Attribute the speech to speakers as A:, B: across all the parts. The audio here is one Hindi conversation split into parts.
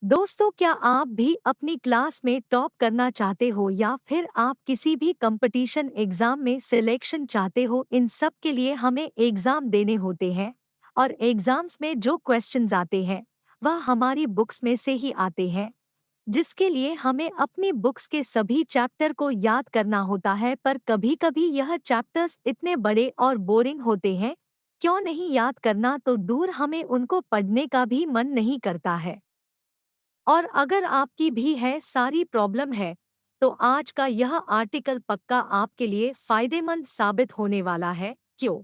A: दोस्तों, क्या आप भी अपनी क्लास में टॉप करना चाहते हो या फिर आप किसी भी कंपटीशन एग्जाम में सिलेक्शन चाहते हो? इन सब के लिए हमें एग्जाम देने होते हैं और एग्जाम्स में जो क्वेश्चंस आते हैं वह हमारी बुक्स में से ही आते हैं, जिसके लिए हमें अपनी बुक्स के सभी चैप्टर को याद करना होता है। पर कभी-कभी यह चैप्टर्स इतने बड़े और बोरिंग होते हैं, क्यों नहीं याद करना तो दूर, हमें उनको पढ़ने का भी मन नहीं करता है। और अगर आपकी भी है सारी प्रॉब्लम है, तो आज का यह आर्टिकल पक्का आपके लिए फायदेमंद साबित होने वाला है। क्यों?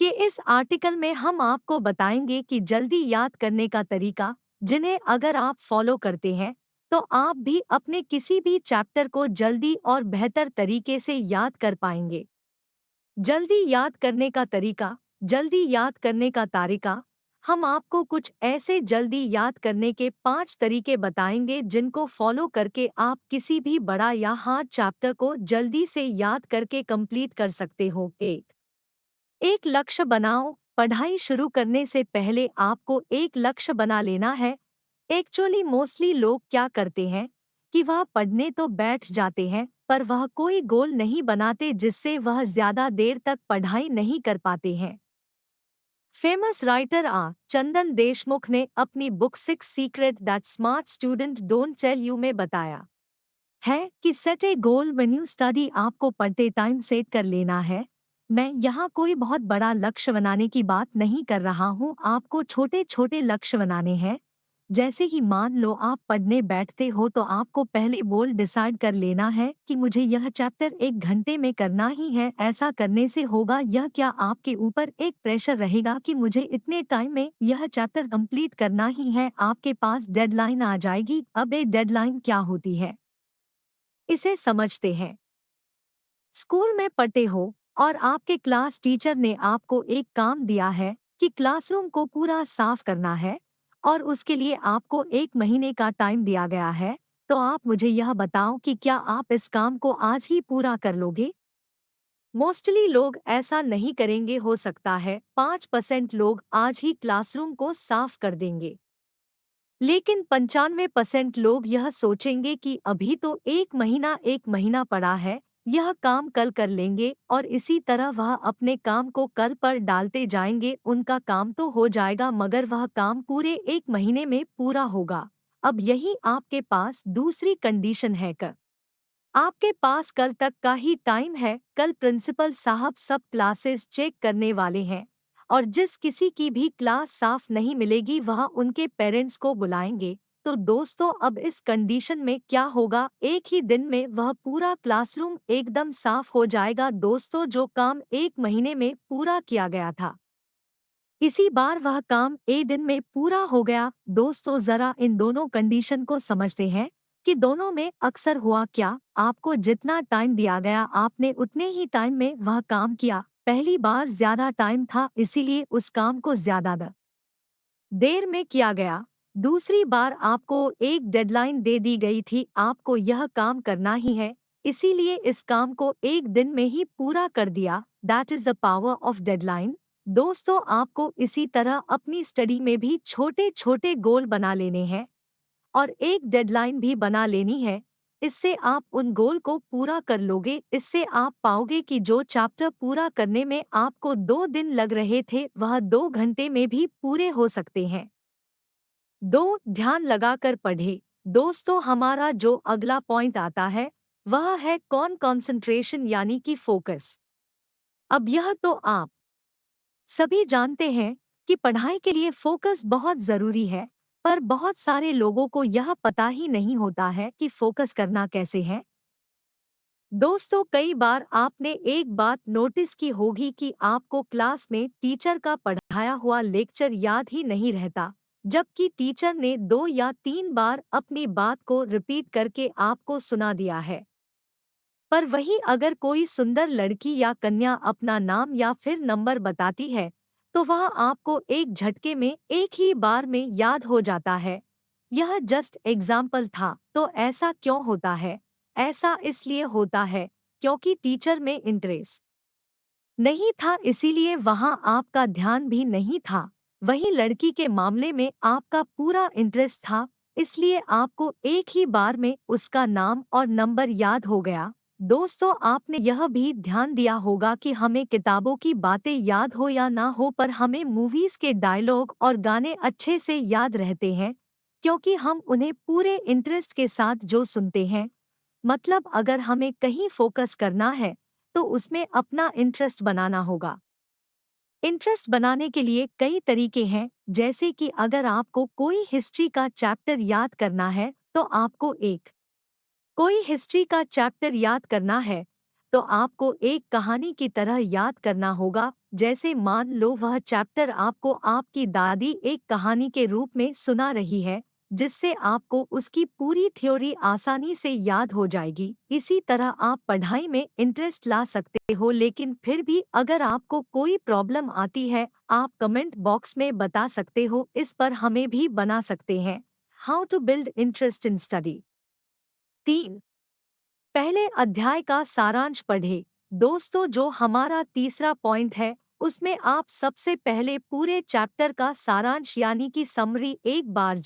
A: कि इस आर्टिकल में हम आपको बताएंगे कि जल्दी याद करने का तरीका, जिन्हें अगर आप फॉलो करते हैं तो आप भी अपने किसी भी चैप्टर को जल्दी और बेहतर तरीके से याद कर पाएंगे। जल्दी याद करने का तरीका, जल्दी याद करने का तरीका। हम आपको कुछ ऐसे जल्दी याद करने के 5 तरीके बताएंगे जिनको फॉलो करके आप किसी भी बड़ा या हार्ड चैप्टर को जल्दी से याद करके कंप्लीट कर सकते हो। एक एक लक्ष्य बनाओ। पढ़ाई शुरू करने से पहले आपको एक लक्ष्य बना लेना है। एक्चुअली मोस्टली लोग क्या करते हैं कि वह पढ़ने तो बैठ जाते हैं पर वह कोई गोल नहीं बनाते, जिससे वह ज्यादा देर तक पढ़ाई नहीं कर पाते हैं। फेमस राइटर चंदन देशमुख ने अपनी book 6 secret that smart student don't tell you में बताया है कि set a goal when you study. आपको पढ़ते टाइम सेट कर लेना है। मैं यहाँ कोई बहुत बड़ा लक्ष्य बनाने की बात नहीं कर रहा हूँ, आपको छोटे छोटे लक्ष्य बनाने हैं। जैसे ही मान लो आप पढ़ने बैठते हो तो आपको पहले गोल डिसाइड कर लेना है कि मुझे यह चैप्टर 1 घंटे में करना ही है। ऐसा करने से होगा यह, क्या आपके ऊपर एक प्रेशर रहेगा कि मुझे इतने टाइम में यह चैप्टर कंप्लीट करना ही है। आपके पास डेडलाइन आ जाएगी। अब ये डेडलाइन क्या होती है, इसे समझते हैं। स्कूल में पढ़ते हो और आपके क्लास टीचर ने आपको एक काम दिया है कि क्लासरूम को पूरा साफ करना है और उसके लिए आपको 1 महीने का टाइम दिया गया है। तो आप मुझे यह बताओ कि क्या आप इस काम को आज ही पूरा कर लोगे? मोस्टली लोग ऐसा नहीं करेंगे। हो सकता है 5% लोग आज ही क्लासरूम को साफ कर देंगे, लेकिन 95% लोग यह सोचेंगे कि अभी तो 1 महीना पड़ा है, यह काम कल कर लेंगे, और इसी तरह वह अपने काम को कल पर डालते जाएंगे। उनका काम तो हो जाएगा मगर वह काम पूरे 1 महीने में पूरा होगा। अब यही आपके पास दूसरी कंडीशन है। आपके पास कल तक का ही टाइम है। कल प्रिंसिपल साहब सब क्लासेस चेक करने वाले हैं और जिस किसी की भी क्लास साफ नहीं मिलेगी वह उनके पेरेंट्स को बुलाएंगे। तो दोस्तों, अब इस कंडीशन में क्या होगा, एक ही दिन में वह पूरा क्लासरूम एकदम साफ हो जाएगा। दोस्तों, जो काम 1 महीने में पूरा किया गया था, इसी बार वह काम एक दिन में पूरा हो गया। दोस्तों, जरा इन दोनों कंडीशन को समझते हैं कि दोनों में अक्सर हुआ क्या। आपको जितना टाइम दिया गया आपने उतने ही टाइम में वह काम किया। पहली बार ज्यादा टाइम था इसीलिए उस काम को ज्यादा देर में किया गया। दूसरी बार आपको एक डेडलाइन दे दी गई थी, आपको यह काम करना ही है, इसीलिए इस काम को एक दिन में ही पूरा कर दिया। That is the power of deadline. दोस्तों, आपको इसी तरह अपनी स्टडी में भी छोटे छोटे गोल बना लेने हैं और एक डेडलाइन भी बना लेनी है। इससे आप उन गोल को पूरा कर लोगे। इससे आप पाओगे कि जो चैप्टर पूरा करने में आपको 2 दिन लग रहे थे वह 2 घंटे में भी पूरे हो सकते हैं। ध्यान लगाकर पढ़े। दोस्तों, हमारा जो अगला पॉइंट आता है वह है कंसंट्रेशन यानी कि फोकस। अब यह तो आप सभी जानते हैं कि पढ़ाई के लिए फोकस बहुत जरूरी है, पर बहुत सारे लोगों को यह पता ही नहीं होता है कि फोकस करना कैसे है। दोस्तों, कई बार आपने एक बात नोटिस की होगी कि आपको क्लास में टीचर का पढ़ाया हुआ लेक्चर याद ही नहीं रहता, जबकि टीचर ने 2 या 3 बार अपनी बात को रिपीट करके आपको सुना दिया है। पर वहीं अगर कोई सुंदर लड़की या कन्या अपना नाम या फिर नंबर बताती है तो वह आपको एक झटके में एक ही बार में याद हो जाता है। यह जस्ट एग्जाम्पल था। तो ऐसा क्यों होता है? ऐसा इसलिए होता है क्योंकि टीचर में इंटरेस्ट नहीं था, इसीलिए वहां आपका ध्यान भी नहीं था। वहीं लड़की के मामले में आपका पूरा इंटरेस्ट था, इसलिए आपको एक ही बार में उसका नाम और नंबर याद हो गया। दोस्तों, आपने यह भी ध्यान दिया होगा कि हमें किताबों की बातें याद हो या ना हो, पर हमें मूवीज के डायलॉग और गाने अच्छे से याद रहते हैं, क्योंकि हम उन्हें पूरे इंटरेस्ट के साथ जो सुनते हैं। मतलब अगर हमें कहीं फोकस करना है तो उसमें अपना इंटरेस्ट बनाना होगा। इंटरेस्ट बनाने के लिए कई तरीके हैं, जैसे कि अगर आपको कोई हिस्ट्री का चैप्टर याद करना है तो आपको एक कोई हिस्ट्री का चैप्टर याद करना है तो आपको एक कहानी की तरह याद करना होगा। जैसे मान लो वह चैप्टर आपको आपकी दादी एक कहानी के रूप में सुना रही है, जिससे आपको उसकी पूरी थ्योरी आसानी से याद हो जाएगी। इसी तरह आप पढ़ाई में इंटरेस्ट ला सकते हो, लेकिन फिर भी अगर आपको कोई प्रॉब्लम आती है, आप कमेंट बॉक्स में बता सकते हो, इस पर हमें भी बना सकते हैं। How to build interest in study. 3, पहले अध्याय का सारांश पढ़े। दोस्तों, जो हमारा तीसरा पॉइंट है, उसमें आप सबसे पहले पूरे चैप्टर का सारांश यानी कि समरी एक बार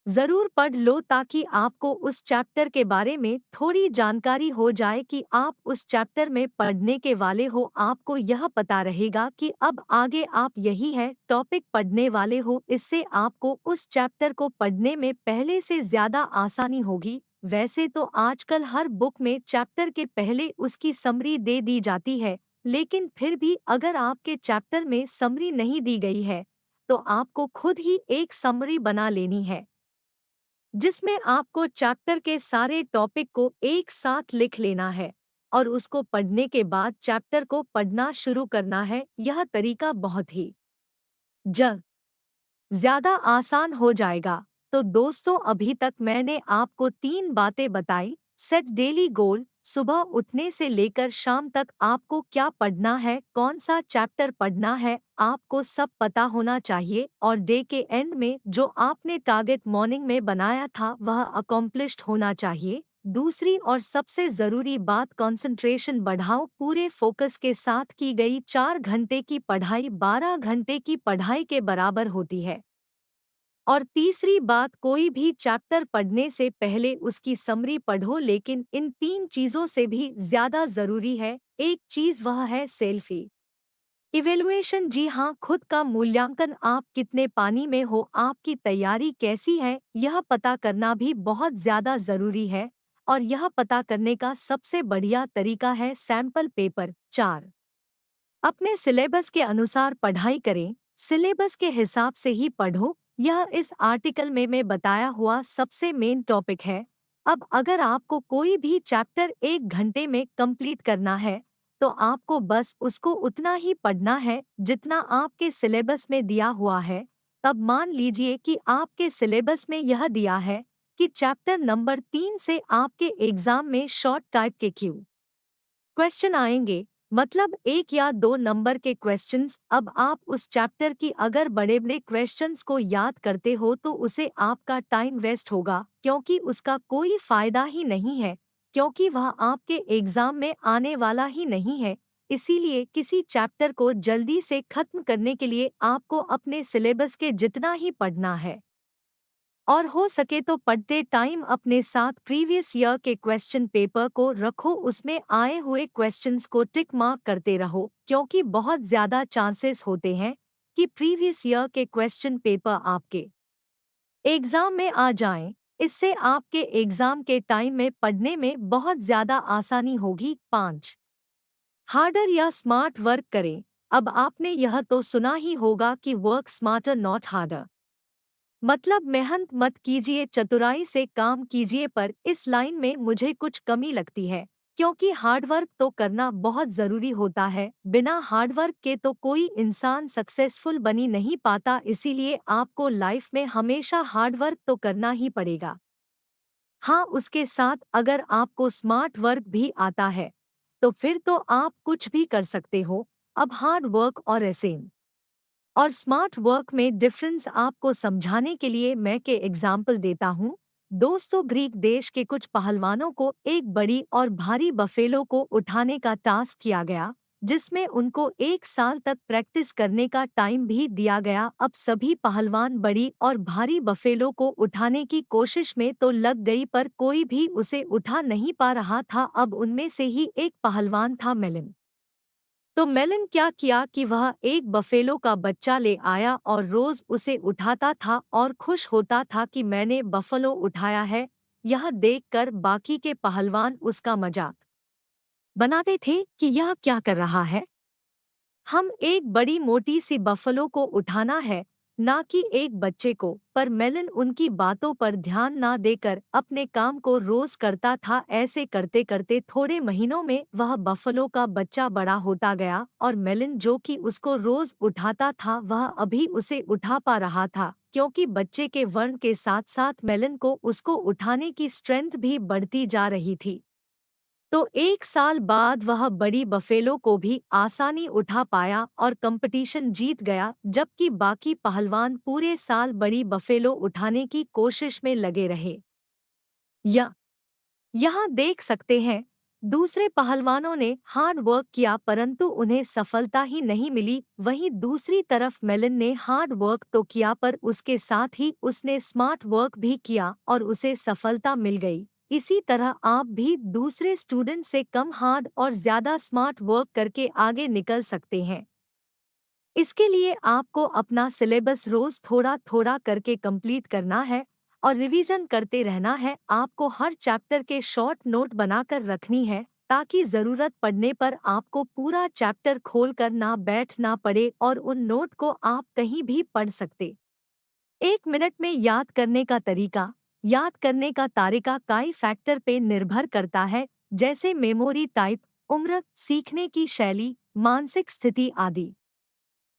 A: जरूर पढ़ लो, ताकि आपको उस चैप्टर के बारे में थोड़ी जानकारी हो जाए कि आप उस चैप्टर में पढ़ने के वाले हो। आपको यह पता रहेगा कि अब आगे आप यही है टॉपिक पढ़ने वाले हो। इससे आपको उस चैप्टर को पढ़ने में पहले से ज्यादा आसानी होगी। वैसे तो आजकल हर बुक में चैप्टर के पहले उसकी समरी दे दी जाती है, लेकिन फिर भी अगर आपके चैप्टर में समरी नहीं दी गई है तो आपको खुद ही एक समरी बना लेनी है, जिसमें आपको चैप्टर के सारे टॉपिक को एक साथ लिख लेना है और उसको पढ़ने के बाद चैप्टर को पढ़ना शुरू करना है। यह तरीका बहुत ही ज्यादा आसान हो जाएगा। तो दोस्तों, अभी तक मैंने आपको 3 बातें बताई। सेट डेली गोल, सुबह उठने से लेकर शाम तक आपको क्या पढ़ना है, कौन सा चैप्टर पढ़ना है, आपको सब पता होना चाहिए। और डे के एंड में जो आपने टारगेट मॉर्निंग में बनाया था वह अकॉम्प्लिश्ड होना चाहिए। दूसरी और सबसे जरूरी बात, कंसंट्रेशन बढ़ाओ। पूरे फोकस के साथ की गई 4 घंटे की पढ़ाई 12 घंटे की पढ़ाई के बराबर होती है। और तीसरी बात, कोई भी चैप्टर पढ़ने से पहले उसकी समरी पढ़ो, लेकिन इन 3 चीजों से भी ज्यादा जरूरी है एक चीज, वह है सेल्फी इवेलुएशन। जी हाँ, खुद का मूल्यांकन। आप कितने पानी में हो, आपकी तैयारी कैसी है, यह पता करना भी बहुत ज्यादा जरूरी है। और यह पता करने का सबसे बढ़िया तरीका है सैंपल पेपर। 4, अपने सिलेबस के अनुसार पढ़ाई करें। सिलेबस के हिसाब से ही पढ़ो। यह इस आर्टिकल में मैं बताया हुआ सबसे मेन टॉपिक है। अब अगर आपको कोई भी चैप्टर 1 घंटे में कंप्लीट करना है तो आपको बस उसको उतना ही पढ़ना है जितना आपके सिलेबस में दिया हुआ है। तब मान लीजिए कि आपके सिलेबस में यह दिया है कि चैप्टर नंबर 3 से आपके एग्जाम में शॉर्ट टाइप के क्वेश्चन आएंगे, मतलब 1 या 2 नंबर के क्वेश्चंस। अब आप उस चैप्टर की अगर बड़े बड़े क्वेश्चंस को याद करते हो तो उसे आपका टाइम वेस्ट होगा, क्योंकि उसका कोई फायदा ही नहीं है, क्योंकि वह आपके एग्जाम में आने वाला ही नहीं है। इसीलिए किसी चैप्टर को जल्दी से खत्म करने के लिए आपको अपने सिलेबस के जितना ही पढ़ना है, और हो सके तो पढ़ते टाइम अपने साथ प्रीवियस ईयर के क्वेश्चन पेपर को रखो। उसमें आए हुए क्वेश्चंस को टिक मार्क करते रहो, क्योंकि बहुत ज्यादा चांसेस होते हैं कि प्रीवियस ईयर के क्वेश्चन पेपर आपके एग्जाम में आ जाएं। इससे आपके एग्जाम के टाइम में पढ़ने में बहुत ज्यादा आसानी होगी। 5, हार्डर या स्मार्ट वर्क करें। अब आपने यह तो सुना ही होगा कि वर्क स्मार्टर नॉट हार्डर, मतलब मेहनत मत कीजिए, चतुराई से काम कीजिए। पर इस लाइन में मुझे कुछ कमी लगती है, क्योंकि हार्डवर्क तो करना बहुत जरूरी होता है। बिना हार्डवर्क के तो कोई इंसान सक्सेसफुल बनी नहीं पाता। इसीलिए आपको लाइफ में हमेशा हार्डवर्क तो करना ही पड़ेगा। हाँ, उसके साथ अगर आपको स्मार्ट वर्क भी आता है तो फिर तो आप कुछ भी कर सकते हो। अब हार्ड वर्क और एसेम और स्मार्ट वर्क में डिफरेंस आपको समझाने के लिए मैं के एग्जाम्पल देता हूँ। दोस्तों, ग्रीक देश के कुछ पहलवानों को एक बड़ी और भारी बफेलो को उठाने का टास्क किया गया। जिसमें उनको 1 साल तक प्रैक्टिस करने का टाइम भी दिया गया। अब सभी पहलवान बड़ी और भारी बफेलो को उठाने की कोशिश में तो लग गई, पर कोई भी उसे उठा नहीं पा रहा था। अब उनमें से ही एक पहलवान था मेलिन। तो मेलिन क्या किया कि वह एक बफेलो का बच्चा ले आया और रोज उसे उठाता था और खुश होता था कि मैंने बफेलो उठाया है। यह देखकर बाकी के पहलवान उसका मजाक बनाते थे कि यह क्या कर रहा है, हम एक बड़ी मोटी सी बफलो को उठाना है, ना कि एक बच्चे को। पर मेलिन उनकी बातों पर ध्यान ना देकर अपने काम को रोज करता था। ऐसे करते करते थोड़े महीनों में वह बफलो का बच्चा बड़ा होता गया और मेलिन जो कि उसको रोज उठाता था वह अभी उसे उठा पा रहा था, क्योंकि बच्चे के वर्ण के साथ साथ मेलिन को उसको उठाने की स्ट्रेंथ भी बढ़ती जा रही थी। तो 1 साल बाद वह बड़ी बफेलो को भी आसानी उठा पाया और कंपटीशन जीत गया, जबकि बाकी पहलवान पूरे साल बड़ी बफेलो उठाने की कोशिश में लगे रहे। या यहाँ देख सकते हैं, दूसरे पहलवानों ने हार्ड वर्क किया परंतु उन्हें सफलता ही नहीं मिली। वहीं दूसरी तरफ मेलिन ने हार्ड वर्क तो किया पर उसके साथ ही उसने स्मार्ट वर्क भी किया और उसे सफलता मिल गई। इसी तरह आप भी दूसरे स्टूडेंट से कम हार्ड और ज्यादा स्मार्ट वर्क करके आगे निकल सकते हैं। इसके लिए आपको अपना सिलेबस रोज थोड़ा थोड़ा करके कंप्लीट करना है और रिवीजन करते रहना है। आपको हर चैप्टर के शॉर्ट नोट बनाकर रखनी है ताकि ज़रूरत पड़ने पर आपको पूरा चैप्टर खोलकर ना बैठना पड़े और उन नोट को आप कहीं भी पढ़ सकते। 1 मिनट में याद करने का तरीका। याद करने का तरीका कई फैक्टर पे निर्भर करता है, जैसे मेमोरी टाइप, उम्र, सीखने की शैली, मानसिक स्थिति आदि।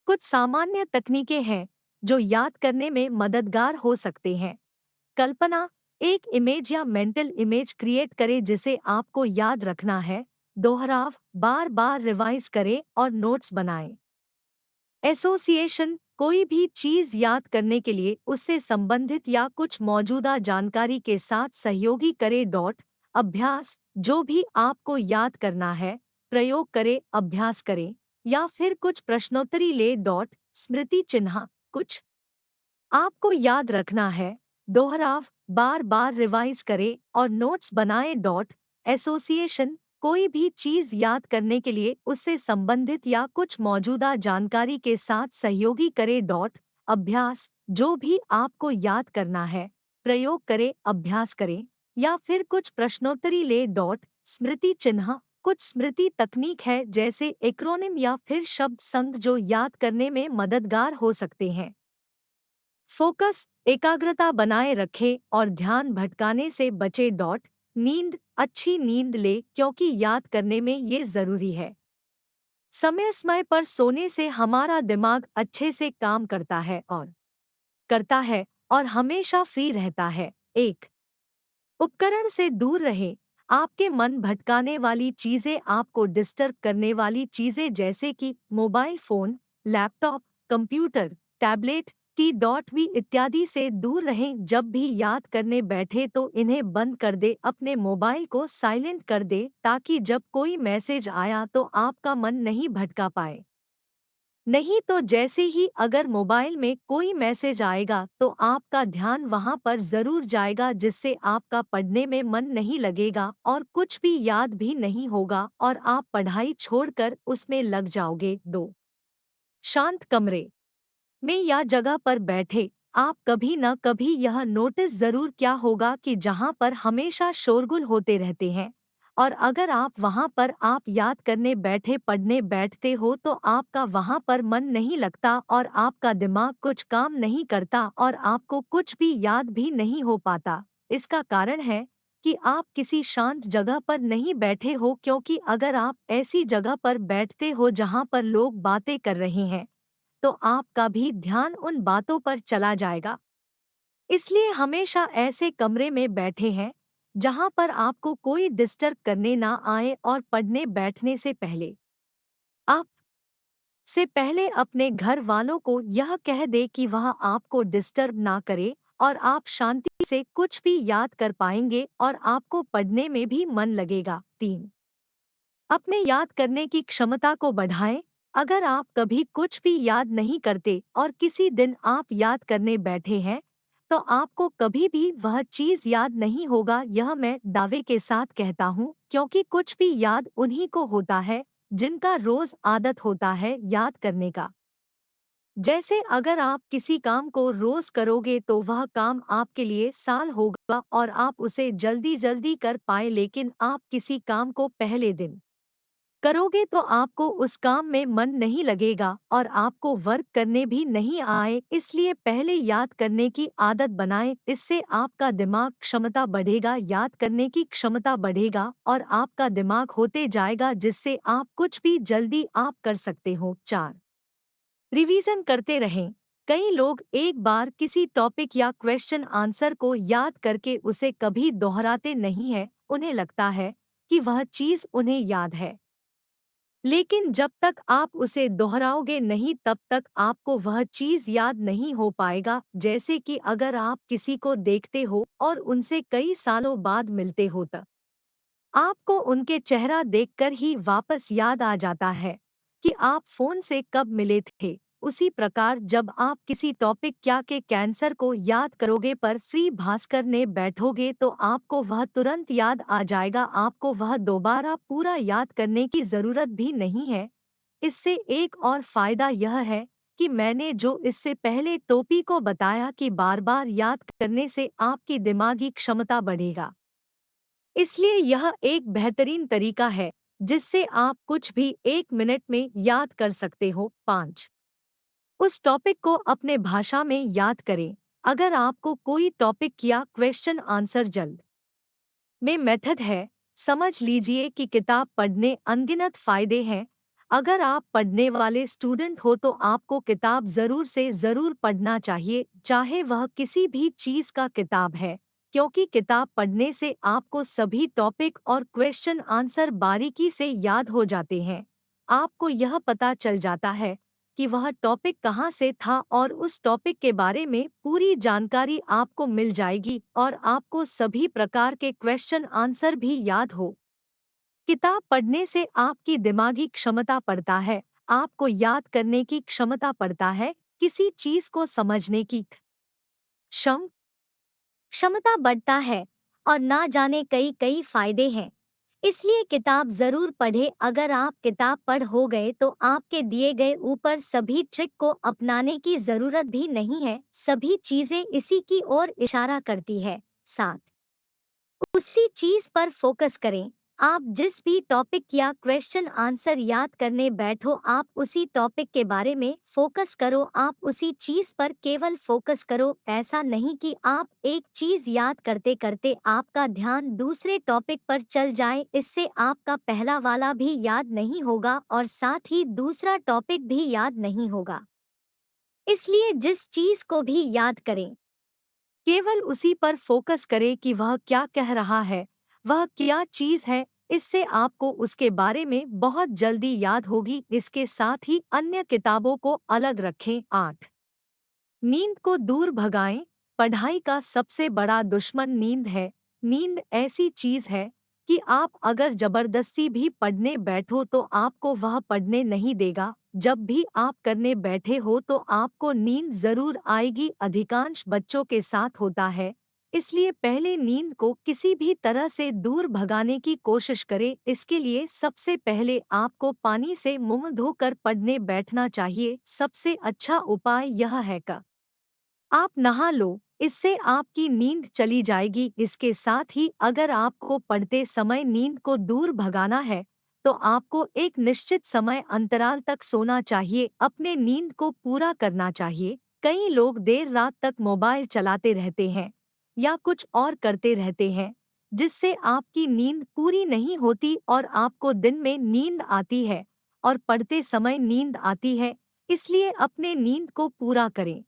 A: कुछ सामान्य तकनीकें हैं जो याद करने में मददगार हो सकते हैं। कल्पना, एक इमेज या मेंटल इमेज क्रिएट करें जिसे आपको याद रखना है। दोहराव, बार बार रिवाइज करें और नोट्स बनाएं। एसोसिएशन, कोई भी चीज याद करने के लिए उससे संबंधित या कुछ मौजूदा जानकारी के साथ सहयोगी करें। डॉट, अभ्यास, जो भी आपको याद करना है प्रयोग करें, अभ्यास करें या फिर कुछ प्रश्नोत्तरी ले। डॉट, स्मृति चिन्ह, कुछ आपको याद रखना है। दोहराव, बार बार रिवाइज करें और नोट्स बनाएं। डॉट, एसोसिएशन, कोई भी चीज याद करने के लिए उससे संबंधित या कुछ मौजूदा जानकारी के साथ सहयोगी करें। डॉट, अभ्यास, जो भी आपको याद करना है प्रयोग करें, अभ्यास करें या फिर कुछ प्रश्नोत्तरी ले। डॉट, स्मृति चिन्ह, कुछ स्मृति तकनीक है जैसे एक्रोनिम या फिर शब्द संघ जो याद करने में मददगार हो सकते हैं। फोकस, एकाग्रता बनाए रखें और ध्यान भटकाने से बचे। डॉट, नींद, अच्छी नींद ले क्योंकि याद करने में ये जरूरी है। समय पर सोने से हमारा दिमाग अच्छे से काम करता है और हमेशा फ्री रहता है। एक उपकरण से दूर रहें। आपके मन भटकाने वाली चीजें, आपको डिस्टर्ब करने वाली चीजें जैसे कि mobile phone, laptop, computer, tablet, TV इत्यादि से दूर रहें। जब भी याद करने बैठे तो इन्हें बंद कर दे, अपने मोबाइल को साइलेंट कर दे ताकि जब कोई मैसेज आया तो आपका मन नहीं भटका पाए। नहीं तो जैसे ही अगर मोबाइल में कोई मैसेज आएगा तो आपका ध्यान वहां पर जरूर जाएगा, जिससे आपका पढ़ने में मन नहीं लगेगा और कुछ भी याद भी नहीं होगा और आप पढ़ाई छोड़कर उसमें लग जाओगे। 2 शांत कमरे में या जगह पर बैठे। आप कभी न कभी यह नोटिस जरूर क्या होगा कि जहां पर हमेशा शोरगुल होते रहते हैं और अगर आप वहां पर आप याद करने बैठे पढ़ने बैठते हो तो आपका वहां पर मन नहीं लगता और आपका दिमाग कुछ काम नहीं करता और आपको कुछ भी याद भी नहीं हो पाता। इसका कारण है कि आप किसी शांत जगह पर नहीं बैठे हो, क्योंकि अगर आप ऐसी जगह पर बैठते हो जहां पर लोग बातें कर रहे हैं तो आपका भी ध्यान उन बातों पर चला जाएगा। इसलिए हमेशा ऐसे कमरे में बैठे हैं जहां पर आपको कोई डिस्टर्ब करने ना आए और पढ़ने बैठने से पहले आप से पहले अपने घर वालों को यह कह दे कि वह आपको डिस्टर्ब ना करे और आप शांति से कुछ भी याद कर पाएंगे और आपको पढ़ने में भी मन लगेगा। 3 अपने याद करने की क्षमता को बढ़ाएं। अगर आप कभी कुछ भी याद नहीं करते और किसी दिन आप याद करने बैठे हैं, तो आपको कभी भी वह चीज याद नहीं होगा। यह मैं दावे के साथ कहता हूँ, क्योंकि कुछ भी याद उन्हीं को होता है जिनका रोज आदत होता है याद करने का। जैसे अगर आप किसी काम को रोज करोगे तो वह काम आपके लिए साल होगा और आप उसे जल्दी जल्दी कर पाए, लेकिन आप किसी काम को पहले दिन करोगे तो आपको उस काम में मन नहीं लगेगा और आपको वर्क करने भी नहीं आए। इसलिए पहले याद करने की आदत बनाएं। इससे आपका दिमाग क्षमता बढ़ेगा, याद करने की क्षमता बढ़ेगा और आपका दिमाग होते जाएगा, जिससे आप कुछ भी जल्दी आप कर सकते हो। 4, रिवीजन करते रहें। कई लोग एक बार किसी टॉपिक या क्वेश्चन आंसर को याद करके उसे कभी दोहराते नहीं है। उन्हें लगता है कि वह चीज उन्हें याद है, लेकिन जब तक आप उसे दोहराओगे नहीं तब तक आपको वह चीज याद नहीं हो पाएगा। जैसे कि अगर आप किसी को देखते हो और उनसे कई सालों बाद मिलते हो तब आपको उनके चेहरा देखकर ही वापस याद आ जाता है कि आप फोन से कब मिले थे। उसी प्रकार जब आप किसी टॉपिक क्या के कैंसर को याद करोगे पर फ्री भास्कर ने बैठोगे तो आपको वह तुरंत याद आ जाएगा। आपको वह दोबारा पूरा याद करने की जरूरत भी नहीं है। इससे एक और फायदा यह है कि मैंने जो इससे पहले टोपी को बताया कि बार बार याद करने से आपकी दिमागी क्षमता बढ़ेगा। इसलिए यह एक बेहतरीन तरीका है जिससे आप कुछ भी 1 मिनट में याद कर सकते हो। 5, उस टॉपिक को अपने भाषा में याद करें। अगर आपको कोई टॉपिक या क्वेश्चन आंसर जल्द में मेथड है, समझ लीजिए कि किताब पढ़ने अनगिनत फायदे हैं। अगर आप पढ़ने वाले स्टूडेंट हो तो आपको किताब जरूर से जरूर पढ़ना चाहिए, चाहे वह किसी भी चीज का किताब है, क्योंकि किताब पढ़ने से आपको सभी टॉपिक और क्वेश्चन आंसर बारीकी से याद हो जाते हैं। आपको यह पता चल जाता है कि वह टॉपिक कहाँ से था और उस टॉपिक के बारे में पूरी जानकारी आपको मिल जाएगी और आपको सभी प्रकार के क्वेश्चन आंसर भी याद हो। किताब पढ़ने से आपकी दिमागी क्षमता बढ़ता है, आपको याद करने की क्षमता बढ़ता है, किसी चीज को समझने की क्षम क्षमता बढ़ता है और ना जाने कई कई फायदे हैं। इसलिए किताब जरूर पढ़े। अगर आप किताब पढ़ हो गए तो आपके दिए गए ऊपर सभी ट्रिक को अपनाने की जरूरत भी नहीं है, सभी चीजें इसी की ओर इशारा करती है। 7, उसी चीज पर फोकस करें। आप जिस भी टॉपिक या क्वेश्चन आंसर याद करने बैठो, आप उसी टॉपिक के बारे में फोकस करो, आप उसी चीज पर केवल फोकस करो। ऐसा नहीं कि आप एक चीज याद करते करते आपका ध्यान दूसरे टॉपिक पर चल जाए, इससे आपका पहला वाला भी याद नहीं होगा और साथ ही दूसरा टॉपिक भी याद नहीं होगा। इसलिए जिस चीज को भी याद करें, केवल उसी पर फोकस करें कि वह क्या कह रहा है, वह क्या चीज है। इससे आपको उसके बारे में बहुत जल्दी याद होगी। इसके साथ ही अन्य किताबों को अलग रखें। 8, नींद को दूर भगाएं। पढ़ाई का सबसे बड़ा दुश्मन नींद है। नींद ऐसी चीज है कि आप अगर जबरदस्ती भी पढ़ने बैठो तो आपको वह पढ़ने नहीं देगा। जब भी आप करने बैठे हो तो आपको नींद जरूर आएगी। अधिकांश बच्चों के साथ होता है। इसलिए पहले नींद को किसी भी तरह से दूर भगाने की कोशिश करें। इसके लिए सबसे पहले आपको पानी से मुंह धोकर पढ़ने बैठना चाहिए। सबसे अच्छा उपाय यह है कि आप नहा लो, इससे आपकी नींद चली जाएगी। इसके साथ ही अगर आपको पढ़ते समय नींद को दूर भगाना है तो आपको एक निश्चित समय अंतराल तक सोना चाहिए, अपने नींद को पूरा करना चाहिए। कई लोग देर रात तक मोबाइल चलाते रहते हैं या कुछ और करते रहते हैं, जिससे आपकी नींद पूरी नहीं होती और आपको दिन में नींद आती है और पढ़ते समय नींद आती है। इसलिए अपने नींद को पूरा करें।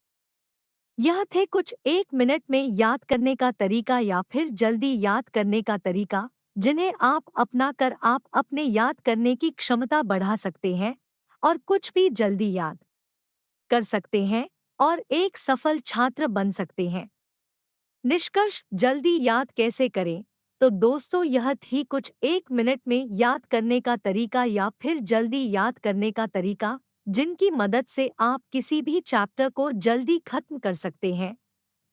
A: यह थे कुछ 1 मिनट में याद करने का तरीका या फिर जल्दी याद करने का तरीका, जिन्हें आप अपना कर आप अपने याद करने की क्षमता बढ़ा सकते हैं और कुछ भी जल्दी याद कर सकते हैं और एक सफल छात्र बन सकते हैं। निष्कर्ष, जल्दी याद कैसे करें? तो दोस्तों यह थी कुछ 1 मिनट में याद करने का तरीका या फिर जल्दी याद करने का तरीका, जिनकी मदद से आप किसी भी चैप्टर को जल्दी खत्म कर सकते हैं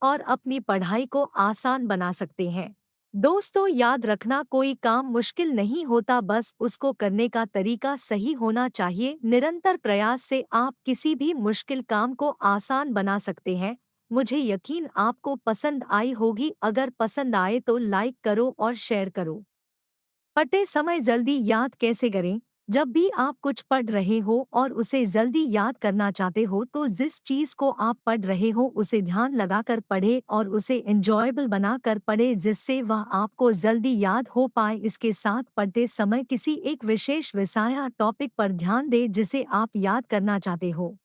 A: और अपनी पढ़ाई को आसान बना सकते हैं। दोस्तों याद रखना कोई काम मुश्किल नहीं होता, बस उसको करने का तरीका सही होना चाहिए। निरंतर प्रयास से आप किसी भी मुश्किल काम को आसान बना सकते हैं। मुझे यकीन आपको पसंद आई होगी। अगर पसंद आए तो लाइक करो और शेयर करो। पढ़ते समय जल्दी याद कैसे करें? जब भी आप कुछ पढ़ रहे हो और उसे जल्दी याद करना चाहते हो तो जिस चीज़ को आप पढ़ रहे हो उसे ध्यान लगाकर पढ़े और उसे एंजॉयबल बनाकर पढ़े, जिससे वह आपको जल्दी याद हो पाए। इसके साथ पढ़ते समय किसी एक विशेष विषय या टॉपिक पर ध्यान दें जिसे आप याद करना चाहते हो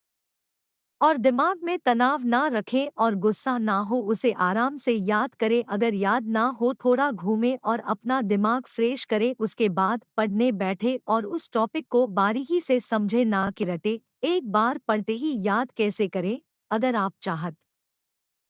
A: और दिमाग में तनाव ना रखें और गुस्सा ना हो, उसे आराम से याद करें। अगर याद ना हो थोड़ा घूमें और अपना दिमाग फ्रेश करें। उसके बाद पढ़ने बैठे और उस टॉपिक को बारीकी से समझे, ना कि रटे। एक बार पढ़ते ही याद कैसे करें? अगर आप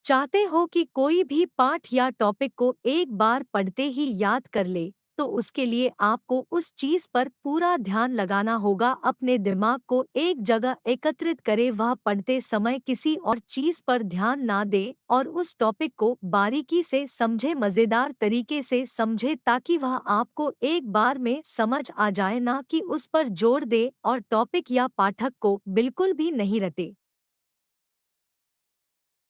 A: चाहते हो कि कोई भी पाठ या टॉपिक को एक बार पढ़ते ही याद कर ले, तो उसके लिए आपको उस चीज पर पूरा ध्यान लगाना होगा। अपने दिमाग को एक जगह एकत्रित करे, वह पढ़ते समय किसी और चीज पर ध्यान ना दे और उस टॉपिक को बारीकी से समझे, मजेदार तरीके से समझे, ताकि वह आपको एक बार में समझ आ जाए, ना कि उस पर जोर दे और टॉपिक या पाठक को बिल्कुल भी नहीं रटे।